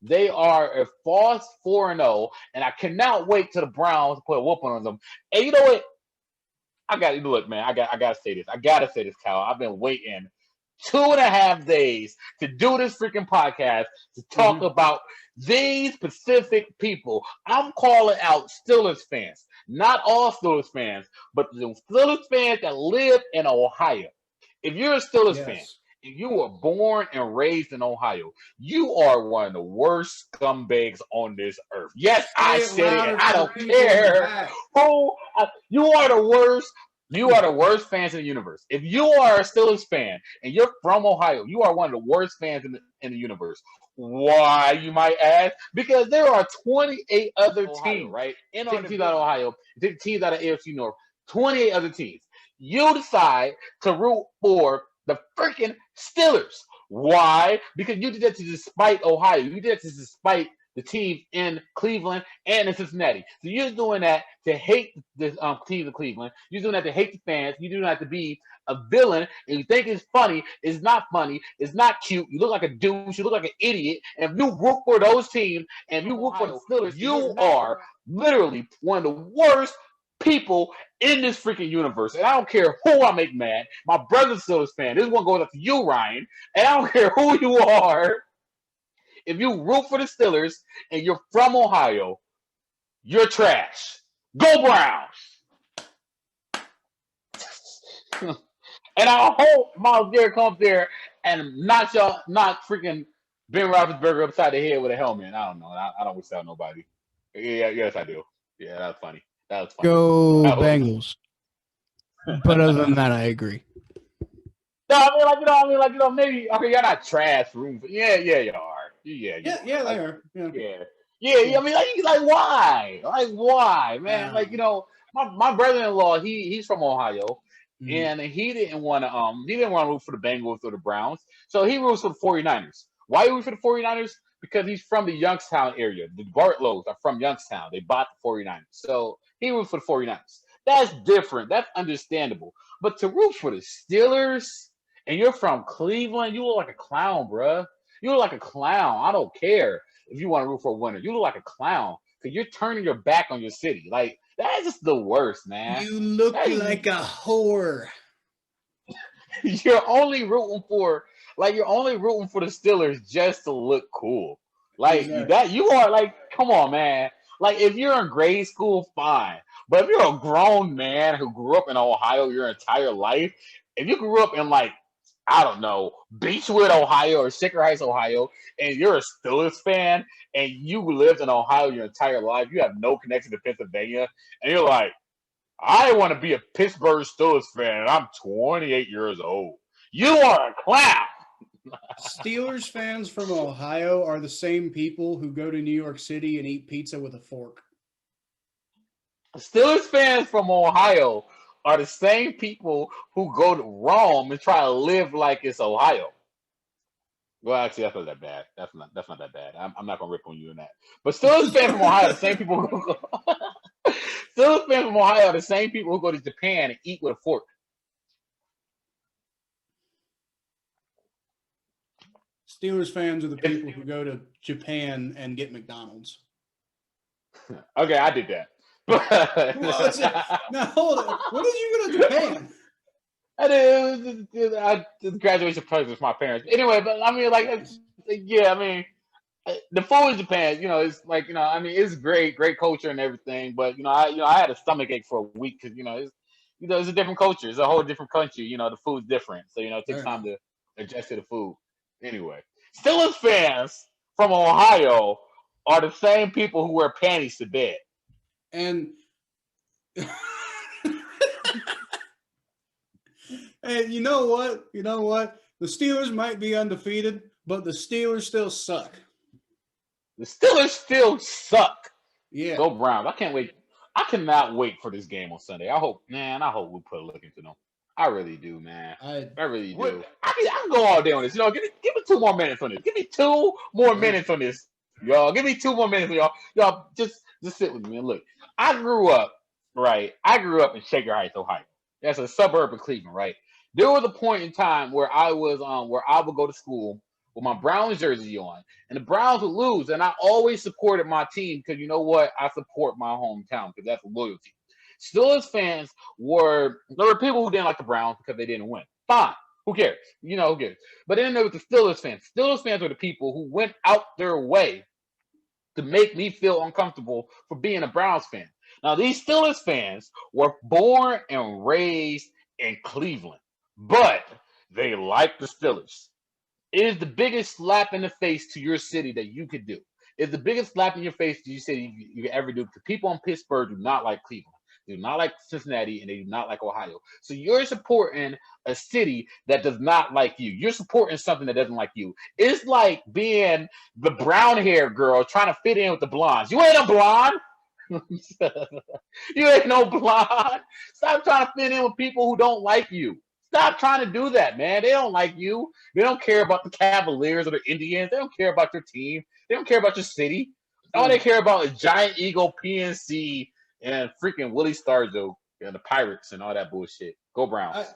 They are a false 4-0, and I cannot wait till the Browns put a whooping on them. And you know what? I got to look, man. I gotta say this. I gotta say this, Kyle. I've been waiting 2.5 days to do this freaking podcast to talk about these specific people. I'm calling out Steelers fans, not all Steelers fans, but the Steelers fans that live in Ohio. If you're a Steelers fan Yes. and you were born and raised in Ohio, you are one of the worst scumbags on this earth. Yes, I Say it said it. louder I for the don't people in the care back. who. You are the worst. You are the worst fans in the universe. If you are a Steelers fan and you're from Ohio, you are one of the worst fans in the universe. Why, you might ask? Because there are 28 other teams, right? Take teams out of Ohio, take teams out of AFC North, 28 other teams. You decide to root for the freaking Steelers. Why? Because you did that to despite Ohio. You did that to despite the teams in Cleveland and in Cincinnati. So you're doing that to hate the teams in Cleveland. You're doing that to hate the fans. You're doing that to be a villain. And you think it's funny. It's not funny. It's not cute. You look like a douche. You look like an idiot. And if you root for those teams and you root for the Steelers, you are literally one of the worst people in this freaking universe. And I don't care who I make mad. My brother's a Steelers fan. This one goes up to you, Ryan. And I don't care who you are. If you root for the Steelers and you're from Ohio, you're trash. Go Browns! And I hope Miles Garrett comes there and knocks y'all, not freaking Ben Roethlisberger upside the head with a helmet. I don't know. I don't wish that on nobody. Yeah, yes, I do. Yeah, that's funny. That was funny. Go That was, Bengals. But other than that, I agree. no, I mean, maybe okay, you're not trash room. Yeah, you are. Yeah, you Yeah, are. yeah, they Like, are. Yeah. yeah. I mean, like why? Like why, man? Like Um, my brother-in-law, he's from Ohio, mhm. and he didn't want to root for the Bengals or the Browns, so he roots for the 49ers. Why he roots for the 49ers? Because he's from the Youngstown area. The Bartlows are from Youngstown. They bought the 49ers, so he roots for the 49ers. That's different. That's understandable. But to root for the Steelers and you're from Cleveland, you look like a clown, bruh. You look like a clown. I don't care if you want to root for a winner. You look like a clown because you're turning your back on your city. Like that's just the worst, man. You look That, like a whore. you're only rooting for you're only rooting for the Steelers just to look cool. Like Exactly. that you are like, come on, man. Like if you're in grade school, fine. But if you're a grown man who grew up in Ohio your entire life, if you grew up in I don't know, Beechwood, Ohio, or Shaker Heights, Ohio, and you're a Steelers fan, and you lived in Ohio your entire life, you have no connection to Pennsylvania, and you're like, I want to be a Pittsburgh Steelers fan, and I'm 28 years old. You are a clown. Steelers fans from Ohio are the same people who go to New York City and eat pizza with a fork. Steelers fans from Ohio are the same people who go to Rome and try to live like it's Ohio. Well, actually, that's not that bad. That's not that bad. I'm not gonna rip on you in that. But Steelers fans from Ohio, are the same people who go, Steelers fans from Ohio are the same people who go to Japan and eat with a fork. Steelers fans are the It's, people who go to Japan and get McDonald's. okay, I did that. Well, it's now hold it. When did you go to Japan? I did. The graduation present for my parents. Anyway, but I mean, yeah, I mean, the food in Japan, it's I mean, it's great culture and everything. But I had a stomach ache for a week because it's a different culture. It's a whole different country. The food's different, so it takes Fair time enough. to adjust to the food. Anyway, Steelers fans from Ohio are the same people who wear panties to bed. And and you know what? You know what? The Steelers might be undefeated, but the Steelers still suck. The Steelers still suck. Yeah. Go Browns! I can't wait. I cannot wait for this game on Sunday. I hope we put a look into them. I really do, man. I I really do. I can go all day on this. Give me 2 more minutes on this. Give me 2 more minutes on this, y'all. Give me 2 more minutes, y'all. Y'all just sit with me and look. I grew up right. I grew up in Shaker Heights, Ohio. That's a suburb of Cleveland, right? There was a point in time where I would go to school with my Browns jersey on, and the Browns would lose, and I always supported my team because you know what? I support my hometown because that's loyalty. Steelers fans there were people who didn't like the Browns because they didn't win. Fine. Who cares? You know, who cares? But then there was the Steelers fans. Steelers fans were the people who went out their way to make me feel uncomfortable for being a Browns fan. Now, these Steelers fans were born and raised in Cleveland, but they like the Steelers. It is the biggest slap in the face to your city that you could do. It's the biggest slap in your face to your city you could ever do because people in Pittsburgh do not like Cleveland. They do not like Cincinnati, and they do not like Ohio. So you're supporting a city that does not like you. You're supporting something that doesn't like you. It's like being the brown hair girl trying to fit in with the blondes. You ain't a blonde. You ain't no blonde. Stop trying to fit in with people who don't like you. Stop trying to do that, man. They don't like you. They don't care about the Cavaliers or the Indians. They don't care about your team. They don't care about your city. All they care about is Giant Eagle, PNC, and freaking Willie Stargell and the Pirates and all that bullshit. Go Browns.